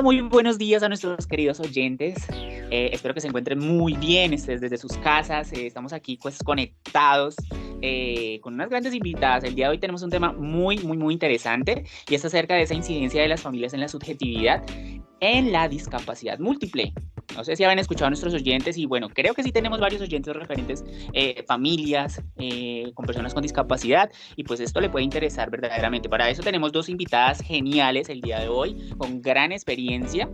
Hola, muy buenos días a nuestros queridos oyentes. Espero que se encuentren muy bien desde sus casas. Estamos aquí pues conectados con unas grandes invitadas. El día de hoy tenemos un tema muy interesante y es acerca de esa incidencia de las familias en la subjetividad en la discapacidad múltiple. No sé si habían escuchado a nuestros oyentes y bueno, creo que sí tenemos varios oyentes referentes, familias con personas con discapacidad y pues esto le puede interesar verdaderamente. Para eso tenemos dos invitadas geniales el día de hoy con gran experiencia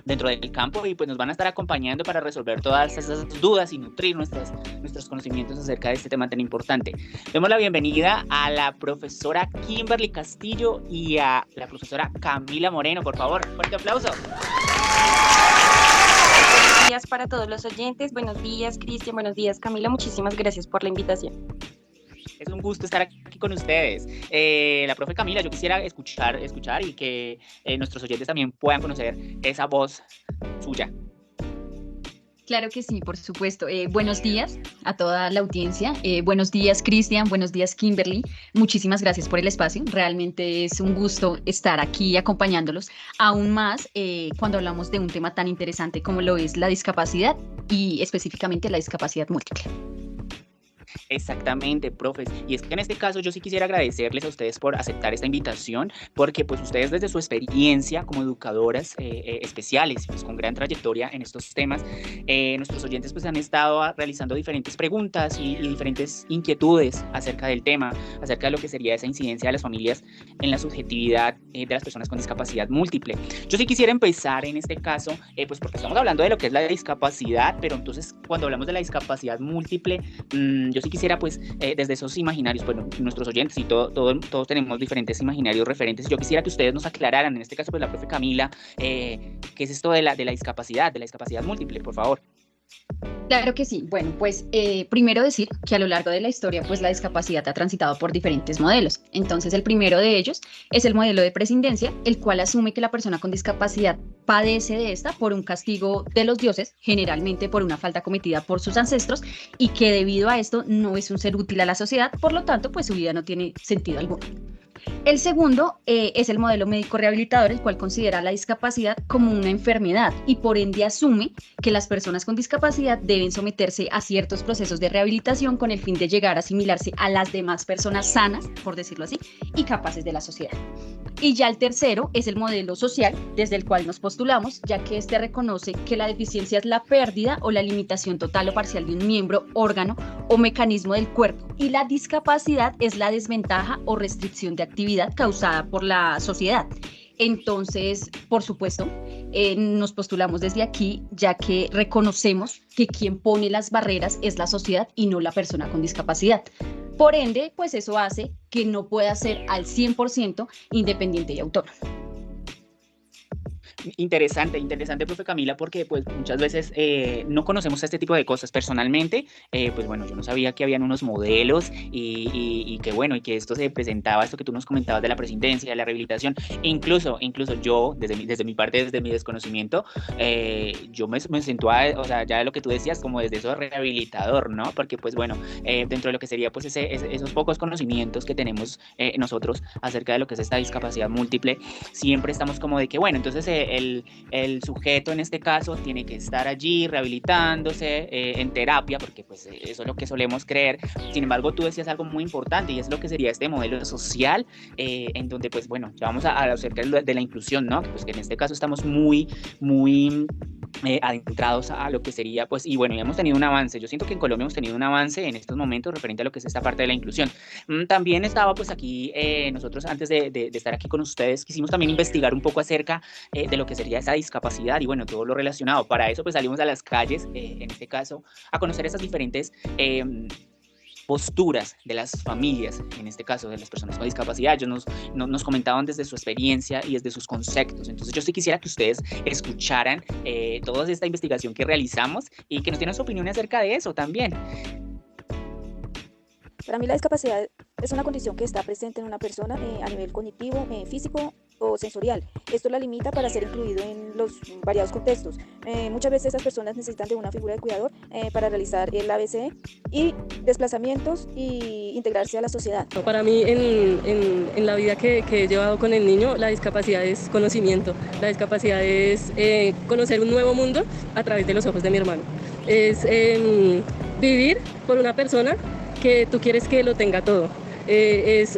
dentro del campo y pues nos van a estar acompañando para resolver todas esas dudas y nutrir nuestros conocimientos acerca de este tema tan importante. Demos la bienvenida a la profesora Kimberly Castillo y a la profesora Camila Moreno, por favor, fuerte aplauso. Buenos días para todos los oyentes, buenos días Cristian, buenos días Camila, muchísimas gracias por la invitación. Es un gusto estar aquí con ustedes. La profe Camila, yo quisiera escuchar y que nuestros oyentes también puedan conocer esa voz suya. Claro que sí, por supuesto. Buenos días a toda la audiencia. Buenos días, Cristian. Buenos días, Kimberly. Muchísimas gracias por el espacio. Realmente es un gusto estar aquí acompañándolos, aún más cuando hablamos de un tema tan interesante como lo es la discapacidad y específicamente la discapacidad múltiple. Exactamente, profes. Y es que en este caso yo sí quisiera agradecerles a ustedes por aceptar esta invitación, porque pues ustedes desde su experiencia como educadoras especiales, pues con gran trayectoria en estos temas, nuestros oyentes pues han estado realizando diferentes preguntas y diferentes inquietudes acerca del tema, acerca de lo que sería esa incidencia de las familias en la subjetividad de las personas con discapacidad múltiple. Yo sí quisiera empezar en este caso, pues porque estamos hablando de lo que es la discapacidad, pero entonces cuando hablamos de la discapacidad múltiple, yo sí quisiera pues desde esos imaginarios, bueno, nuestros oyentes y todos tenemos diferentes imaginarios referentes. Yo quisiera que ustedes nos aclararan, en este caso pues la profe Camila, qué es esto de la discapacidad múltiple, por favor. Claro que sí. Bueno, pues primero decir que a lo largo de la historia, pues la discapacidad ha transitado por diferentes modelos. Entonces, el primero de ellos es el modelo de prescindencia, el cual asume que la persona con discapacidad padece de esta por un castigo de los dioses, generalmente por una falta cometida por sus ancestros, y que debido a esto no es un ser útil a la sociedad, por lo tanto, pues su vida no tiene sentido alguno. El segundo es el modelo médico rehabilitador, el cual considera la discapacidad como una enfermedad y por ende asume que las personas con discapacidad deben someterse a ciertos procesos de rehabilitación con el fin de llegar a asimilarse a las demás personas sanas, por decirlo así, y capaces de la sociedad. Y ya el tercero es el modelo social, desde el cual nos postulamos, ya que este reconoce que la deficiencia es la pérdida o la limitación total o parcial de un miembro, órgano o mecanismo del cuerpo, y la discapacidad es la desventaja o restricción de actividad causada por la sociedad. Entonces, por supuesto, nos postulamos desde aquí, ya que reconocemos que quien pone las barreras es la sociedad y no la persona con discapacidad. Por ende, pues eso hace que no pueda ser al 100% independiente y autónomo. Interesante, profe Camila, porque pues muchas veces no conocemos este tipo de cosas personalmente. Pues bueno, yo no sabía que habían unos modelos y que bueno, y que esto se presentaba, esto que tú nos comentabas de la presidencia, de la rehabilitación. Incluso yo, desde mi parte, desde mi desconocimiento, yo me siento, o sea, ya de lo que tú decías, como desde eso rehabilitador, ¿no? Porque pues bueno, dentro de lo que sería pues esos pocos conocimientos que tenemos nosotros acerca de lo que es esta discapacidad múltiple, siempre estamos como de que bueno, entonces el sujeto en este caso tiene que estar allí rehabilitándose en terapia, porque pues eso es lo que solemos creer. Sin embargo, tú decías algo muy importante y es lo que sería este modelo social, en donde pues bueno, ya vamos a acerca de la inclusión, ¿no? Pues que en este caso estamos muy adentrados a lo que sería, pues, y bueno, ya hemos tenido un avance. Yo siento que en Colombia hemos tenido un avance en estos momentos referente a lo que es esta parte de la inclusión. También estaba, pues, aquí, nosotros antes de estar aquí con ustedes, quisimos también investigar un poco acerca de lo que sería esa discapacidad y, bueno, todo lo relacionado. Para eso, pues, salimos a las calles, en este caso, a conocer esas diferentes posturas de las familias, en este caso de las personas con discapacidad. Ellos nos comentaban desde su experiencia y desde sus conceptos. Entonces yo sí quisiera que ustedes escucharan toda esta investigación que realizamos y que nos dieran su opinión acerca de eso también. Para mí la discapacidad es una condición que está presente en una persona a nivel cognitivo, físico o sensorial. Esto la limita para ser incluido en los variados contextos. Muchas veces estas personas necesitan de una figura de cuidador para realizar el ABCD y desplazamientos y integrarse a la sociedad. Para mí en la vida que he llevado con el niño, la discapacidad es conocimiento, la discapacidad es conocer un nuevo mundo a través de los ojos de mi hermano. Es vivir por una persona que tú quieres que lo tenga todo. Es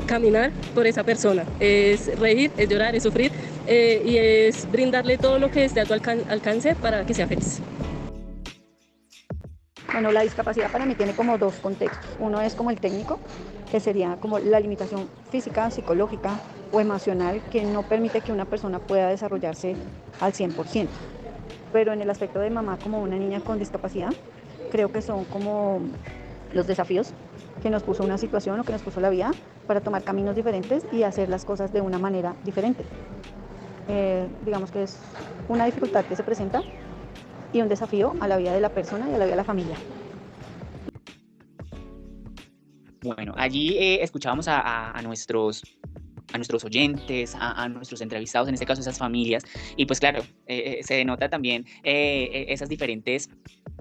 caminar por esa persona, es reír, es llorar, es sufrir y es brindarle todo lo que esté a tu alcance para que sea feliz. Bueno, la discapacidad para mí tiene como dos contextos. Uno es como el técnico, que sería como la limitación física, psicológica o emocional que no permite que una persona pueda desarrollarse al 100%. Pero en el aspecto de mamá como una niña con discapacidad, creo que son como los desafíos que nos puso una situación o que nos puso la vida para tomar caminos diferentes y hacer las cosas de una manera diferente. Digamos que es una dificultad que se presenta y un desafío a la vida de la persona y a la vida de la familia. Bueno, allí escuchábamos a nuestros oyentes, a nuestros entrevistados, en este caso esas familias, y pues claro, se denota también esas diferentes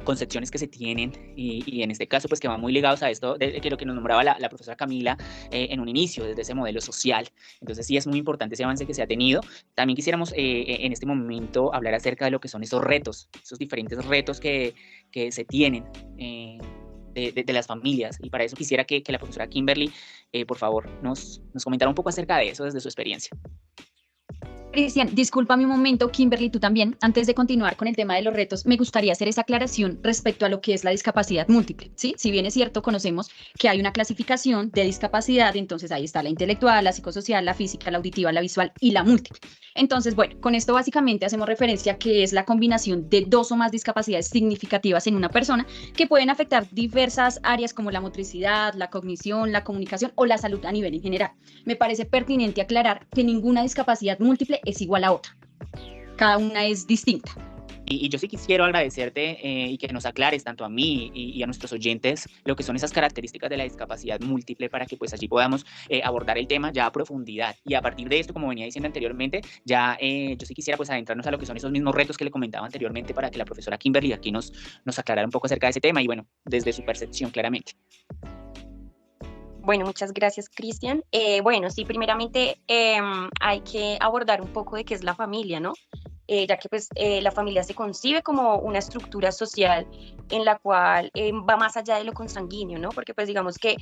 concepciones que se tienen y en este caso pues que van muy ligados a esto de que lo que nos nombraba la profesora Camila en un inicio, desde ese modelo social. Entonces sí es muy importante ese avance que se ha tenido. También quisiéramos en este momento hablar acerca de lo que son esos retos, esos diferentes retos que se tienen de las familias, y para eso quisiera que la profesora Kimberly por favor nos comentara un poco acerca de eso desde su experiencia. Cristian, discúlpame un momento, Kimberly, tú también. Antes de continuar con el tema de los retos, me gustaría hacer esa aclaración respecto a lo que es la discapacidad múltiple, ¿sí? Si bien es cierto, conocemos que hay una clasificación de discapacidad, entonces ahí está la intelectual, la psicosocial, la física, la auditiva, la visual y la múltiple. Entonces, bueno, con esto básicamente hacemos referencia a que es la combinación de dos o más discapacidades significativas en una persona que pueden afectar diversas áreas como la motricidad, la cognición, la comunicación o la salud a nivel en general. Me parece pertinente aclarar que ninguna discapacidad múltiple es igual a otra. Cada una es distinta. Y yo sí quisiera agradecerte y que nos aclares tanto a mí y a nuestros oyentes lo que son esas características de la discapacidad múltiple para que pues allí podamos abordar el tema ya a profundidad. Y a partir de esto, como venía diciendo anteriormente, ya yo sí quisiera pues adentrarnos a lo que son esos mismos retos que le comentaba anteriormente para que la profesora Kimberly aquí nos aclarara un poco acerca de ese tema y bueno, desde su percepción claramente. Bueno, muchas gracias, Cristian. Bueno, sí, primeramente hay que abordar un poco de qué es la familia, ¿no? Ya que pues la familia se concibe como una estructura social en la cual va más allá de lo consanguíneo, ¿no? Porque pues digamos que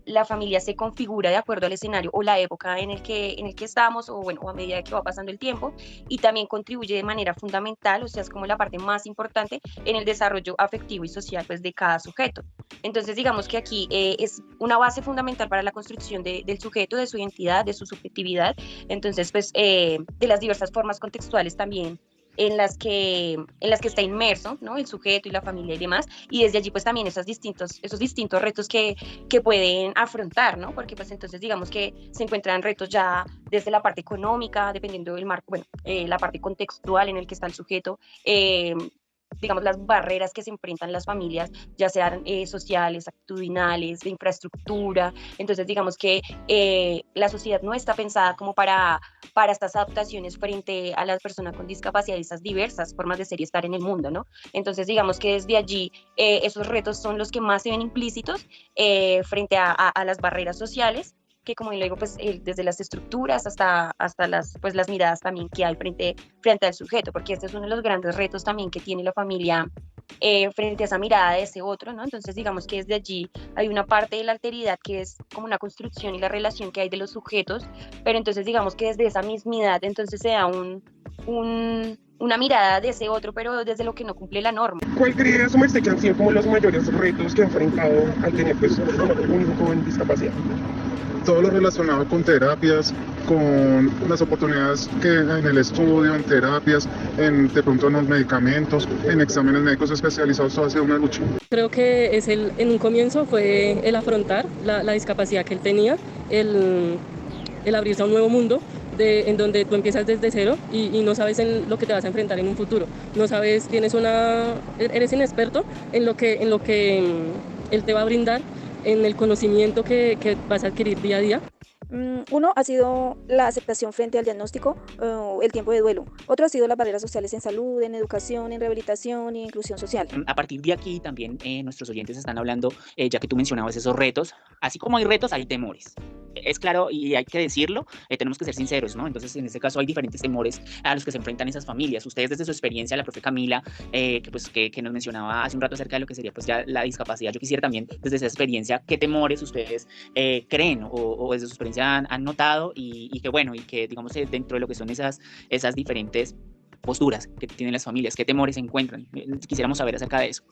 la familia se configura de acuerdo al escenario o la época en el que estamos o bueno, a medida que va pasando el tiempo, y también contribuye de manera fundamental, o sea, es como la parte más importante en el desarrollo afectivo y social pues de cada sujeto. Entonces digamos que aquí es una base fundamental para la construcción del sujeto, de su identidad, de su subjetividad, entonces pues de las diversas formas contextuales también en las que está inmerso, ¿no? El sujeto y la familia y demás, y desde allí pues también esos distintos retos que pueden afrontar, ¿no? Porque pues entonces digamos que se encuentran retos ya desde la parte económica, dependiendo del marco, bueno, la parte contextual en el que está el sujeto, digamos, las barreras que se enfrentan las familias, ya sean sociales, actitudinales, de infraestructura. Entonces, digamos que la sociedad no está pensada como para estas adaptaciones frente a las personas con discapacidad y esas diversas formas de ser y estar en el mundo, ¿no? Entonces, digamos que desde allí esos retos son los que más se ven implícitos frente a las barreras sociales, que como le digo, pues desde las estructuras hasta las miradas también que hay frente al sujeto, porque este es uno de los grandes retos también que tiene la familia frente a esa mirada de ese otro, ¿no? Entonces digamos que desde allí hay una parte de la alteridad que es como una construcción y la relación que hay de los sujetos, pero entonces digamos que desde esa mismidad entonces se da una mirada de ese otro, pero desde lo que no cumple la norma. ¿Cuál cree su merced que han sido como los mayores retos que ha enfrentado al tener pues, un hijo con discapacidad? Todo lo relacionado con terapias, con las oportunidades que en el estudio, en terapias, de pronto en los medicamentos, en exámenes médicos especializados, todo ha sido una lucha. Creo que en un comienzo fue el afrontar la discapacidad que él tenía, el abrirse a un nuevo mundo, en donde tú empiezas desde cero y no sabes en lo que te vas a enfrentar en un futuro. No sabes, eres inexperto en lo que él te va a brindar, en el conocimiento que vas a adquirir día a día. Uno ha sido la aceptación frente al diagnóstico, el tiempo de duelo. Otro ha sido las barreras sociales en salud, en educación, en rehabilitación y inclusión social. A partir de aquí también nuestros oyentes están hablando, ya que tú mencionabas esos retos, así como hay retos, hay temores. Es claro y hay que decirlo, tenemos que ser sinceros, ¿no? Entonces, en este caso hay diferentes temores a los que se enfrentan esas familias. Ustedes desde su experiencia, la profe Camila, que nos mencionaba hace un rato acerca de lo que sería pues ya la discapacidad, yo quisiera también desde esa experiencia, ¿qué temores ustedes creen o desde su experiencia han notado y que bueno, y que digamos dentro de lo que son esas diferentes posturas que tienen las familias, qué temores se encuentran? Quisiéramos saber acerca de eso.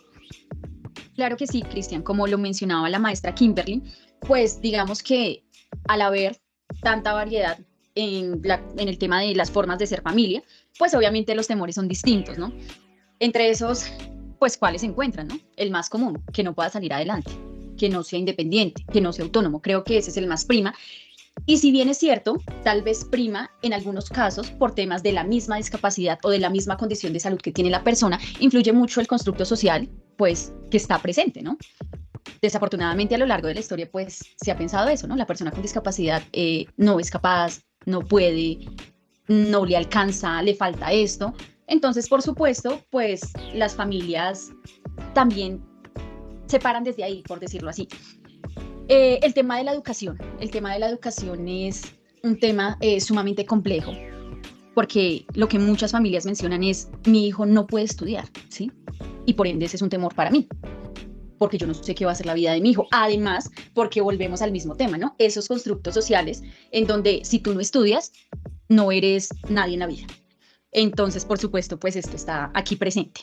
Claro que sí, Cristian, como lo mencionaba la maestra Kimberly, pues digamos que al haber tanta variedad en el tema de las formas de ser familia, pues obviamente los temores son distintos, ¿no? Entre esos, pues ¿cuáles se encuentran, no? El más común, que no pueda salir adelante, que no sea independiente, que no sea autónomo, creo que ese es el más prima. Y si bien es cierto, tal vez prima en algunos casos por temas de la misma discapacidad o de la misma condición de salud que tiene la persona, influye mucho el constructo social, pues, que está presente, ¿no? Desafortunadamente a lo largo de la historia, pues, se ha pensado eso, ¿no? La persona con discapacidad no es capaz, no puede, no le alcanza, le falta esto. Entonces, por supuesto, pues, las familias también se paran desde ahí, por decirlo así. El tema de la educación es un tema sumamente complejo, porque lo que muchas familias mencionan es, mi hijo no puede estudiar, ¿sí? Y por ende ese es un temor para mí, porque yo no sé qué va a ser la vida de mi hijo. Además, porque volvemos al mismo tema, ¿no? Esos constructos sociales en donde si tú no estudias, no eres nadie en la vida. Entonces, por supuesto, pues esto está aquí presente.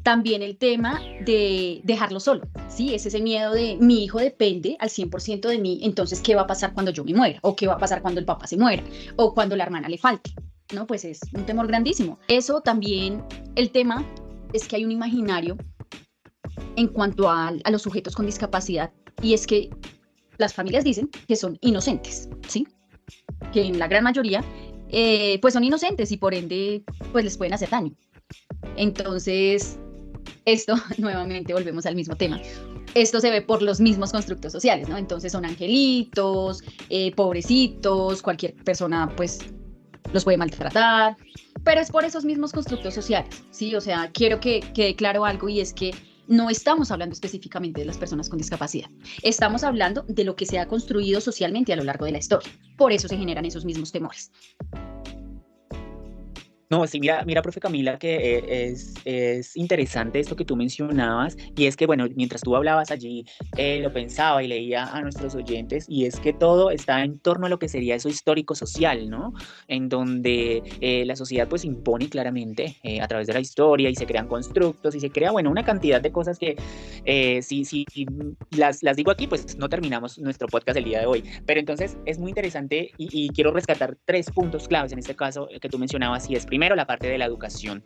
También el tema de dejarlo solo, ¿sí? Es ese miedo de mi hijo depende al 100% de mí, entonces, ¿qué va a pasar cuando yo me muera? ¿O qué va a pasar cuando el papá se muera? ¿O cuando la hermana le falte? ¿No? Pues es un temor grandísimo. Eso también, el tema es que hay un imaginario en cuanto a los sujetos con discapacidad, y es que las familias dicen que son inocentes, ¿sí? Que en la gran mayoría pues son inocentes y por ende pues les pueden hacer daño. Entonces, esto nuevamente volvemos al mismo tema. Esto se ve por los mismos constructos sociales, ¿no? Entonces son angelitos, pobrecitos, cualquier persona pues los puede maltratar, pero es por esos mismos constructos sociales, ¿sí? O sea, quiero que quede claro algo, y es que no estamos hablando específicamente de las personas con discapacidad. Estamos hablando de lo que se ha construido socialmente a lo largo de la historia. Por eso se generan esos mismos temores. No, sí, mira, profe Camila, que es interesante esto que tú mencionabas, y es que, bueno, mientras tú hablabas allí, lo pensaba y leía a nuestros oyentes, y es que todo está en torno a lo que sería eso histórico-social, ¿no? En donde la sociedad pues impone claramente a través de la historia, y se crean constructos, y se crea, bueno, una cantidad de cosas que si las digo aquí, pues no terminamos nuestro podcast el día de hoy, pero entonces es muy interesante, y quiero rescatar 3 puntos claves en este caso que tú mencionabas, y es primero la parte de la educación,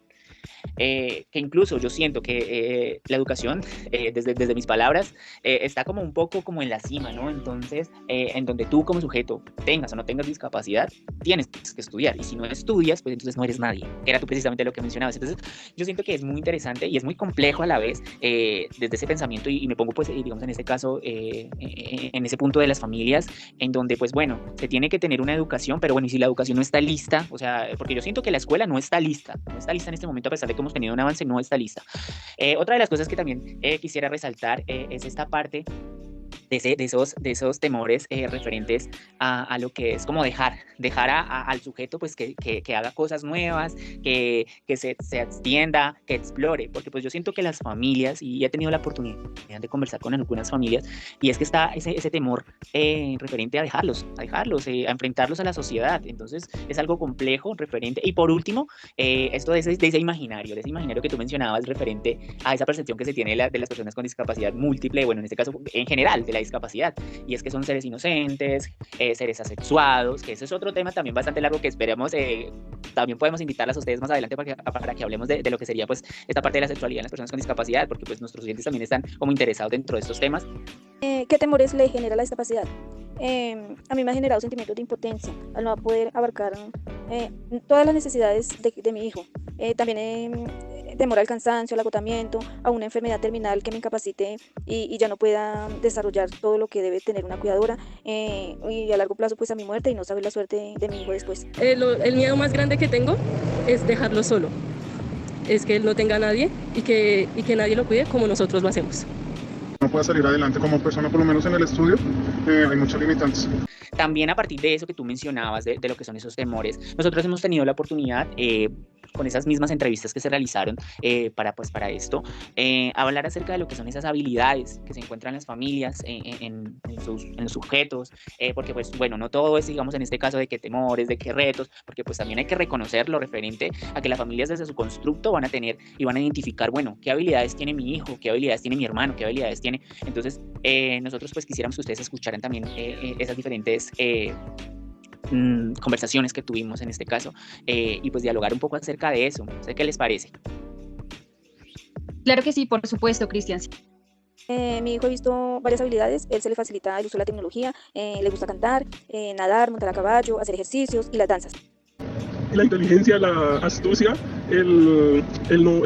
que incluso yo siento que la educación, desde mis palabras, está como un poco como en la cima, ¿no? Entonces, en donde tú como sujeto tengas o no tengas discapacidad, tienes que estudiar, y si no estudias, pues entonces no eres nadie, que era tú precisamente lo que mencionabas. Entonces, yo siento que es muy interesante y es muy complejo a la vez, desde ese pensamiento, y me pongo pues, digamos, en este caso, en ese punto de las familias, en donde pues bueno, se tiene que tener una educación, pero bueno, y si la educación no está lista, o sea, porque yo siento que la escuela no está lista en este momento, a pesar de que hemos tenido un avance, no está lista. Otra de las cosas que también quisiera resaltar es esta parte de esos temores referentes a lo que es como dejar al sujeto pues que haga cosas nuevas, que se extienda, que explore, porque pues yo siento que las familias, y he tenido la oportunidad de conversar con algunas familias, y es que está ese temor referente a dejarlos, a enfrentarlos a la sociedad. Entonces es algo complejo referente. Y por último, esto de ese imaginario que tú mencionabas referente a esa percepción que se tiene de las personas con discapacidad múltiple, bueno, en este caso en general de la discapacidad, y es que son seres inocentes, seres asexuados, que ese es otro tema también bastante largo que esperemos, también podemos invitarlas a ustedes más adelante para que hablemos de lo que sería pues esta parte de la sexualidad en las personas con discapacidad, porque pues nuestros oyentes también están como interesados dentro de estos temas. ¿Qué temores le genera la discapacidad? A mí me ha generado sentimientos de impotencia al no poder abarcar todas las necesidades de mi hijo. También temor al cansancio, al agotamiento, a una enfermedad terminal que me incapacite y ya no pueda desarrollar todo lo que debe tener una cuidadora, y a largo plazo pues a mi muerte y no saber la suerte de mi hijo después. El miedo más grande que tengo es dejarlo solo, es que él no tenga a nadie y que nadie lo cuide como nosotros lo hacemos. No pueda salir adelante como persona, por lo menos en el estudio, hay muchas limitantes. También a partir de eso que tú mencionabas, de lo que son esos temores, nosotros hemos tenido la oportunidad, con esas mismas entrevistas que se realizaron para esto, hablar acerca de lo que son esas habilidades que se encuentran en las familias, en los sujetos, porque pues bueno, no todo es, digamos, en este caso de qué temores, de qué retos, porque pues también hay que reconocer lo referente a que las familias desde su constructo van a tener y van a identificar, bueno, qué habilidades tiene mi hijo, qué habilidades tiene mi hermano, qué habilidades tiene. Entonces, nosotros pues quisiéramos que ustedes escucharan también esas diferentes conversaciones que tuvimos en este caso, y pues dialogar un poco acerca de eso. No sé qué les parece. Claro que sí, por supuesto, Cristian. Mi hijo, he visto varias habilidades, él se le facilita el uso de la tecnología, le gusta cantar, nadar, montar a caballo, hacer ejercicios y las danzas. La inteligencia, la astucia, él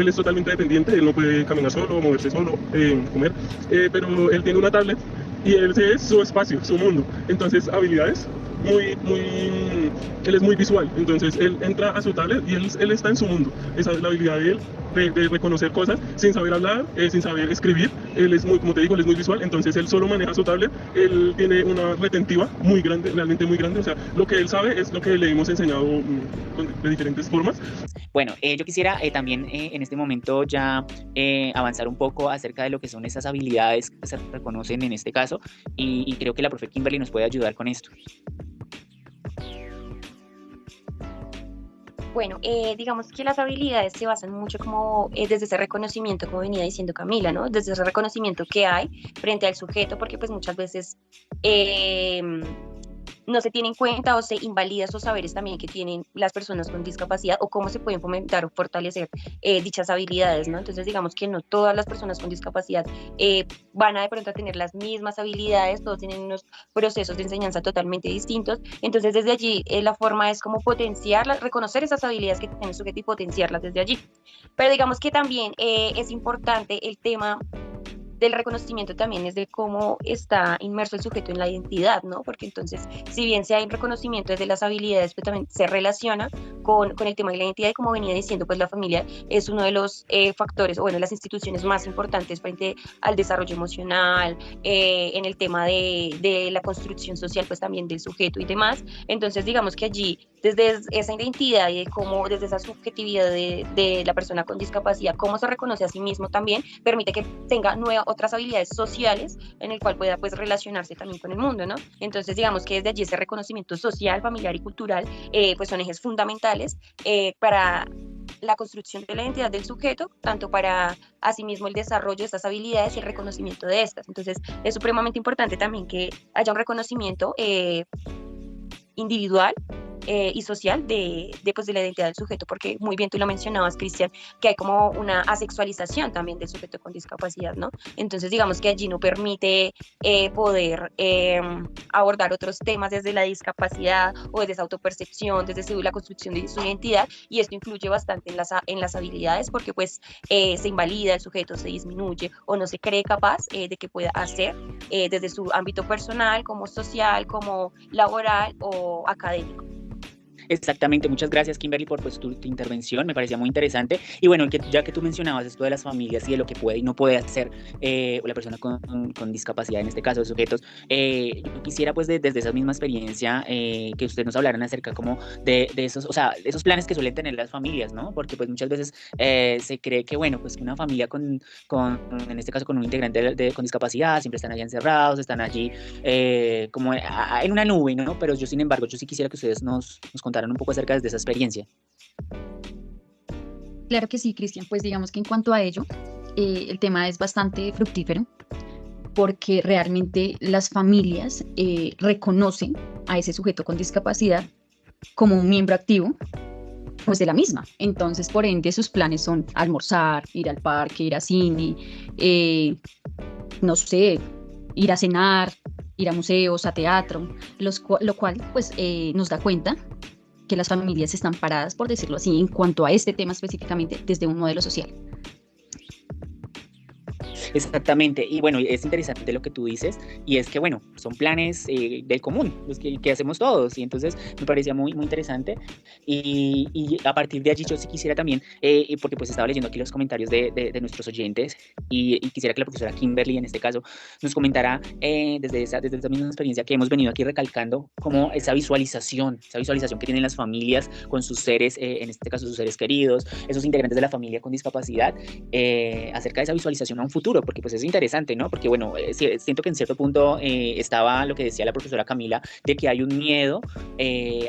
es totalmente dependiente, él no puede caminar solo, moverse solo, comer, pero él tiene una tablet y ese es su espacio, su mundo. Entonces, habilidades, él es muy visual, entonces él entra a su tablet y él está en su mundo. Esa es la habilidad de él, de reconocer cosas sin saber hablar, sin saber escribir. Él es muy, como te digo, él es muy visual, entonces él solo maneja su tablet, él tiene una retentiva muy grande, realmente muy grande, o sea, lo que él sabe es lo que le hemos enseñado de diferentes formas. Bueno, yo quisiera también en este momento ya avanzar un poco acerca de lo que son esas habilidades que se reconocen en este caso, y creo que la profe Kimberly nos puede ayudar con esto. Bueno, digamos que las habilidades se basan mucho como desde ese reconocimiento, como venía diciendo Camila, ¿no? Desde ese reconocimiento que hay frente al sujeto, porque pues muchas veces no se tiene en cuenta o se invalida esos saberes también que tienen las personas con discapacidad o cómo se pueden fomentar o fortalecer dichas habilidades, ¿no? Entonces digamos que no todas las personas con discapacidad van a de pronto a tener las mismas habilidades, todos tienen unos procesos de enseñanza totalmente distintos, entonces desde allí la forma es como potenciarlas, reconocer esas habilidades que tiene el sujeto y potenciarlas desde allí. Pero digamos que también es importante el tema del reconocimiento también es de cómo está inmerso el sujeto en la identidad, ¿no? Porque entonces, si bien se hay un reconocimiento desde las habilidades, pues también se relaciona con el tema de la identidad y como venía diciendo, pues la familia es uno de los factores, o bueno, las instituciones más importantes frente al desarrollo emocional, en el tema de la construcción social, pues también del sujeto y demás. Entonces, digamos que allí, desde esa identidad y de cómo, desde esa subjetividad de la persona con discapacidad, cómo se reconoce a sí mismo también, permite que tenga otras habilidades sociales en el cual pueda pues relacionarse también con el mundo, ¿no? Entonces digamos que desde allí ese reconocimiento social, familiar y cultural pues son ejes fundamentales para la construcción de la identidad del sujeto, tanto para asimismo el desarrollo de estas habilidades y el reconocimiento de estas. Entonces es supremamente importante también que haya un reconocimiento individual y social pues de la identidad del sujeto, porque muy bien tú lo mencionabas, Cristian, que hay como una asexualización también del sujeto con discapacidad, ¿no? Entonces digamos que allí no permite poder abordar otros temas desde la discapacidad o desde esa autopercepción, desde la construcción de su identidad, y esto influye bastante en las habilidades porque pues se invalida el sujeto, se disminuye o no se cree capaz de que pueda hacer desde su ámbito personal, como social, como laboral o académico. Exactamente, muchas gracias Kimberly por pues, tu intervención, me parecía muy interesante. Y bueno, ya que tú mencionabas esto de las familias y de lo que puede y no puede hacer la persona con discapacidad, en este caso de sujetos, yo quisiera pues desde esa misma experiencia que ustedes nos hablaran acerca como de esos, o sea, esos planes que suelen tener las familias, ¿no? Porque pues muchas veces se cree que bueno, pues que una familia en este caso con un integrante con discapacidad, siempre están allá encerrados, están allí como en una nube, ¿no? Pero yo sin embargo, yo sí quisiera que ustedes nos contaran un poco acerca de esa experiencia. Claro que sí, Cristian, pues digamos que en cuanto a ello, el tema es bastante fructífero porque realmente las familias reconocen a ese sujeto con discapacidad como un miembro activo pues de la misma. Entonces, por ende, sus planes son almorzar, ir al parque, ir a cine, no sé, ir a cenar, ir a museos, a teatro, lo cual pues nos da cuenta que las familias están paradas, por decirlo así, en cuanto a este tema específicamente desde un modelo social. Exactamente, y bueno, es interesante lo que tú dices, y es que bueno, son planes del común, los que hacemos todos, y entonces me parecía muy, muy interesante, y a partir de allí yo sí quisiera también, porque pues estaba leyendo aquí los comentarios de nuestros oyentes, y quisiera que la profesora Kimberly en este caso nos comentara desde esa misma experiencia que hemos venido aquí recalcando, como esa visualización que tienen las familias con sus seres, en este caso sus seres queridos, esos integrantes de la familia con discapacidad, acerca de esa visualización a un futuro, porque pues es interesante, ¿no? Porque bueno, siento que en cierto punto estaba lo que decía la profesora Camila, de que hay un miedo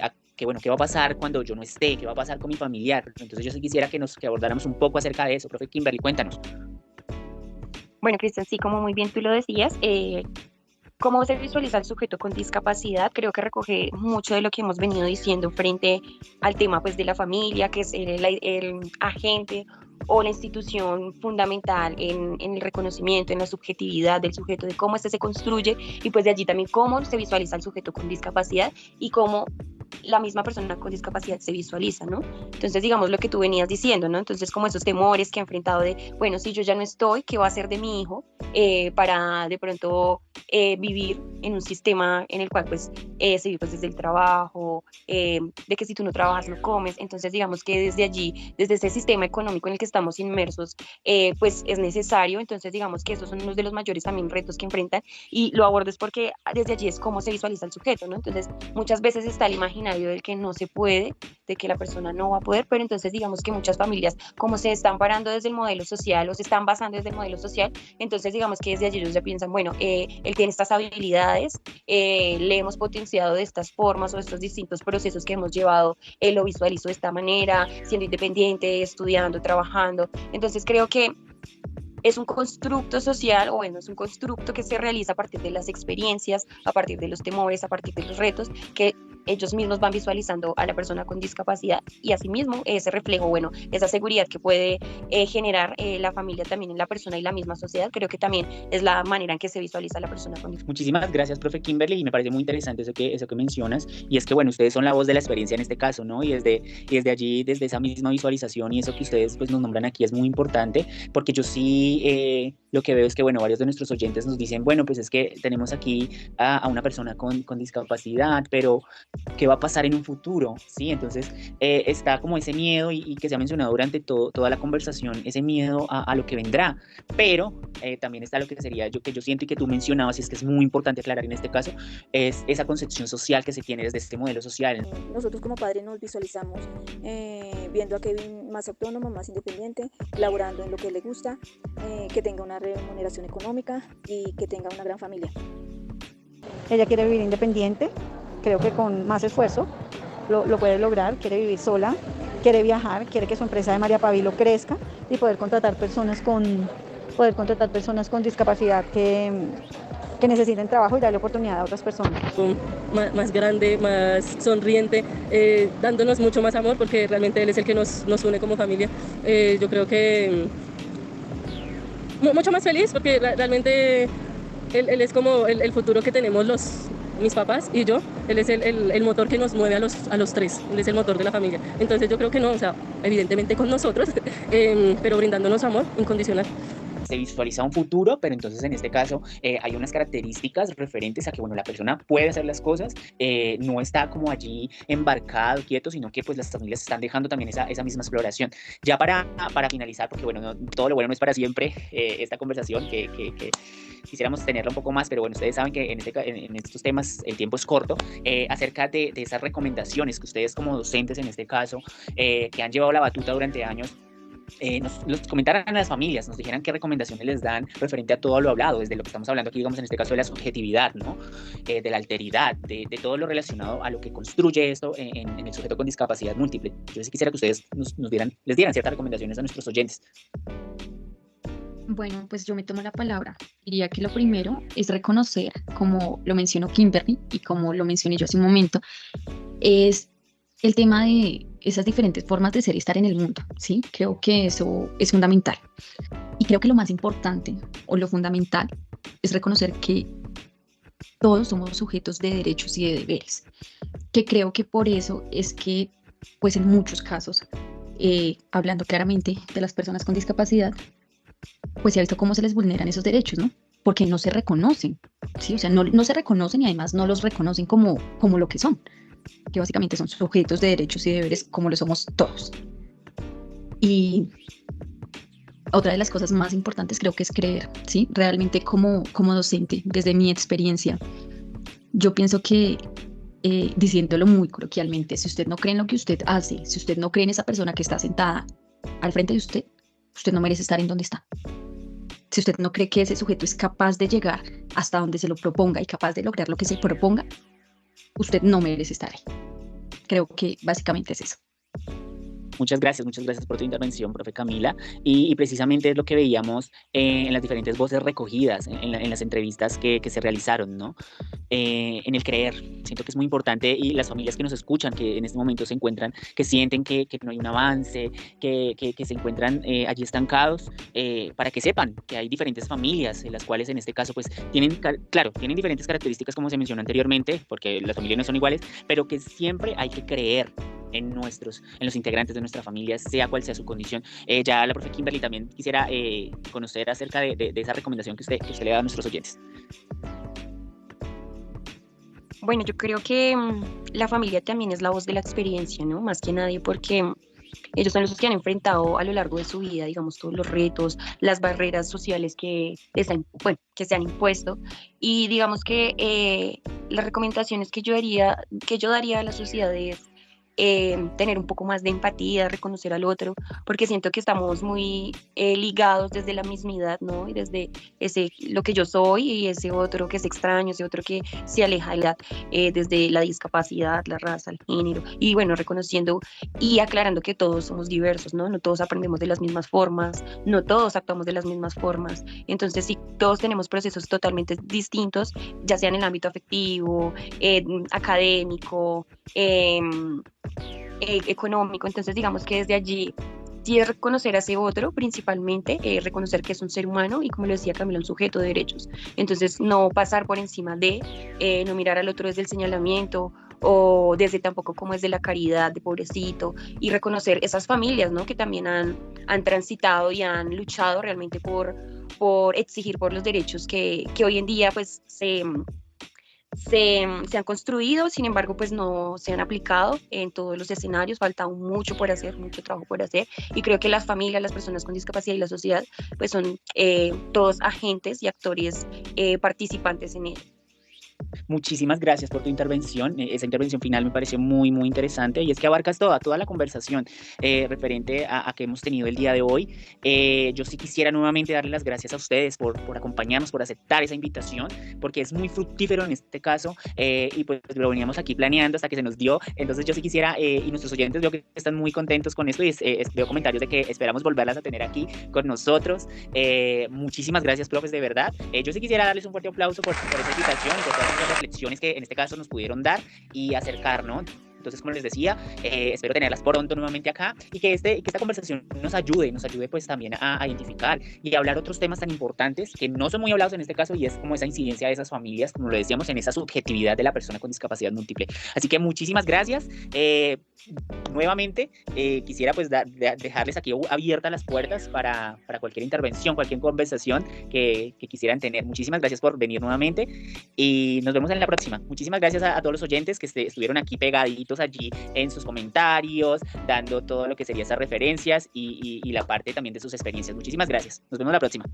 a que bueno, ¿qué va a pasar cuando yo no esté? ¿Qué va a pasar con mi familiar? Entonces yo sí quisiera que abordáramos un poco acerca de eso. Profe Kimberly, cuéntanos. Bueno, Cristian, sí, como muy bien tú lo decías, cómo se visualiza el sujeto con discapacidad, creo que recoge mucho de lo que hemos venido diciendo frente al tema pues, de la familia, que es el agente o la institución fundamental en el reconocimiento, en la subjetividad del sujeto, de cómo éste se construye y pues de allí también cómo se visualiza el sujeto con discapacidad y cómo la misma persona con discapacidad se visualiza, ¿no? Entonces, digamos lo que tú venías diciendo, ¿no? Entonces, como esos temores que ha enfrentado de, bueno, si yo ya no estoy, ¿qué va a hacer de mi hijo para de pronto vivir en un sistema en el cual, pues, se vive pues, desde el trabajo, de que si tú no trabajas, no comes? Entonces, digamos que desde allí, desde ese sistema económico en el que estamos inmersos, pues, es necesario. Entonces, digamos que esos son uno de los mayores también retos que enfrentan y lo abordo es porque desde allí es cómo se visualiza el sujeto, ¿no? Entonces, muchas veces está el imaginario del que no se puede, de que la persona no va a poder, pero entonces digamos que muchas familias, como se están parando desde el modelo social o se están basando desde el modelo social, entonces digamos que desde allí ellos ya piensan, bueno, él tiene estas habilidades, le hemos potenciado de estas formas o estos distintos procesos que hemos llevado, lo visualizo de esta manera, siendo independiente, estudiando, trabajando. Entonces creo que es un constructo social, o bueno, es un constructo que se realiza a partir de las experiencias, a partir de los temores, a partir de los retos que ellos mismos van visualizando a la persona con discapacidad y asimismo ese reflejo, bueno, esa seguridad que puede generar la familia también en la persona y la misma sociedad, creo que también es la manera en que se visualiza a la persona con discapacidad. Muchísimas gracias, profe Kimberly, y me parece muy interesante eso que mencionas, y es que, bueno, ustedes son la voz de la experiencia en este caso, ¿no? Y desde allí, desde esa misma visualización y eso que ustedes pues nos nombran aquí es muy importante, porque yo sí lo que veo es que, bueno, varios de nuestros oyentes nos dicen, bueno, pues es que tenemos aquí a una persona con discapacidad, pero ¿qué va a pasar en un futuro? ¿Sí? Entonces está como ese miedo y que se ha mencionado durante toda la conversación, ese miedo a lo que vendrá, pero también está lo que sería que yo siento y que tú mencionabas, y es que es muy importante aclarar en este caso, es esa concepción social que se tiene desde este modelo social. Nosotros como padres nos visualizamos viendo a Kevin más autónomo, más independiente, laborando en lo que le gusta, que tenga una remuneración económica y que tenga una gran familia. Ella quiere vivir independiente, creo que con más esfuerzo lo puede lograr, quiere vivir sola, quiere viajar, quiere que su empresa de María Pavilo crezca y poder contratar personas con discapacidad que necesiten trabajo y darle oportunidad a otras personas. Más grande, más sonriente, dándonos mucho más amor, porque realmente él es el que nos une como familia. Yo creo que mucho más feliz, porque realmente él es como el futuro que tenemos mis papás y yo. Él es el motor que nos mueve a los tres, él es el motor de la familia. Entonces yo creo que no, o sea, evidentemente con nosotros, pero brindándonos amor incondicional. Se visualiza un futuro, pero entonces en este caso hay unas características referentes a que, bueno, la persona puede hacer las cosas, no está como allí embarcado, quieto, sino que pues las familias están dejando también esa misma exploración. Ya para finalizar, porque bueno, todo lo bueno no es para siempre, esta conversación que quisiéramos tenerla un poco más, pero bueno, ustedes saben que en estos temas el tiempo es corto, acerca de esas recomendaciones que ustedes como docentes en este caso, que han llevado la batuta durante años, nos comentaran a las familias, nos dijeran qué recomendaciones les dan referente a todo lo hablado, desde lo que estamos hablando aquí, digamos, en este caso de la subjetividad, ¿no? De la alteridad, de todo lo relacionado a lo que construye esto en el sujeto con discapacidad múltiple. Yo sí quisiera que ustedes les dieran ciertas recomendaciones a nuestros oyentes. Bueno, pues yo me tomo la palabra. Diría que lo primero es reconocer, como lo mencionó Kimberly y como lo mencioné yo hace un momento, es el tema de esas diferentes formas de ser y estar en el mundo, ¿sí? Creo que eso es fundamental. Y creo que lo más importante o lo fundamental es reconocer que todos somos sujetos de derechos y de deberes. Que creo que por eso es que, pues en muchos casos, hablando claramente de las personas con discapacidad, pues se ha visto cómo se les vulneran esos derechos, ¿no? Porque no se reconocen, ¿sí? O sea, no se reconocen y además no los reconocen como lo que son, que básicamente son sujetos de derechos y deberes como lo somos todos. Y otra de las cosas más importantes creo que es creer, ¿sí? Realmente como docente, desde mi experiencia, yo pienso que, diciéndolo muy coloquialmente, si usted no cree en lo que usted hace, si usted no cree en esa persona que está sentada al frente de usted, usted no merece estar en donde está. Si usted no cree que ese sujeto es capaz de llegar hasta donde se lo proponga y capaz de lograr lo que se proponga, usted no merece estar ahí. Creo que básicamente es eso. Muchas gracias por tu intervención, profe Camila. Y precisamente es lo que veíamos en las diferentes voces recogidas en las entrevistas que se realizaron, ¿no? En el creer. Siento que es muy importante y las familias que nos escuchan, que en este momento se encuentran, que sienten que no hay un avance, que se encuentran allí estancados, para que sepan que hay diferentes familias, en las cuales en este caso pues tienen diferentes características como se mencionó anteriormente, porque las familias no son iguales, pero que siempre hay que creer en los integrantes de nuestra familia, sea cual sea su condición. Ya la profe Kimberly también quisiera conocer acerca de esa recomendación que usted le da a nuestros oyentes. Bueno, yo creo que la familia también es la voz de la experiencia, ¿no? Más que nadie, porque ellos son los que han enfrentado a lo largo de su vida, digamos, todos los retos, las barreras sociales que se han impuesto. Y digamos que las recomendaciones que yo daría a la sociedad es tener un poco más de empatía, reconocer al otro, porque siento que estamos muy ligados desde la mismidad, ¿no? Y desde lo que yo soy y ese otro que es extraño, ese otro que se aleja de la, desde la discapacidad, la raza, el género, y bueno, reconociendo y aclarando que todos somos diversos, ¿no? No todos aprendemos de las mismas formas, no todos actuamos de las mismas formas, entonces sí, todos tenemos procesos totalmente distintos, ya sea en el ámbito afectivo, académico, económico. Entonces digamos que desde allí sí es reconocer a ese otro, principalmente reconocer que es un ser humano y, como lo decía Camila, un sujeto de derechos. Entonces no pasar por encima no mirar al otro desde el señalamiento o desde tampoco como es de la caridad, de pobrecito, y reconocer esas familias, ¿no? Que también han transitado y han luchado realmente por exigir por los derechos que hoy en día pues se han construido, sin embargo, pues no se han aplicado en todos los escenarios, falta aún mucho por hacer, mucho trabajo por hacer, y creo que las familias, las personas con discapacidad y la sociedad, pues son todos agentes y actores participantes en ello. Muchísimas gracias por tu intervención. Esa intervención final me pareció muy, muy interesante y es que abarcas toda la conversación referente a que hemos tenido el día de hoy. Yo sí quisiera nuevamente darle las gracias a ustedes por acompañarnos, por aceptar esa invitación, porque es muy fructífero en este caso y pues lo veníamos aquí planeando hasta que se nos dio. Entonces yo sí quisiera, y nuestros oyentes veo que están muy contentos con esto y veo comentarios de que esperamos volverlas a tener aquí con nosotros. Muchísimas gracias, profes, de verdad. Yo sí quisiera darles un fuerte aplauso por esa invitación y por todas las reflexiones que en este caso nos pudieron dar y acercarnos. Entonces, como les decía, espero tenerlas pronto nuevamente acá y que esta conversación nos ayude pues también a identificar y a hablar otros temas tan importantes que no son muy hablados en este caso, y es como esa incidencia de esas familias, como lo decíamos, en esa subjetividad de la persona con discapacidad múltiple. Así que muchísimas gracias. Nuevamente, quisiera pues dejarles aquí abiertas las puertas para cualquier intervención, cualquier conversación que quisieran tener. Muchísimas gracias por venir nuevamente y nos vemos en la próxima. Muchísimas gracias a todos los oyentes que estuvieron aquí pegaditos allí en sus comentarios, dando todo lo que sería esas referencias y la parte también de sus experiencias. Muchísimas gracias. Nos vemos la próxima.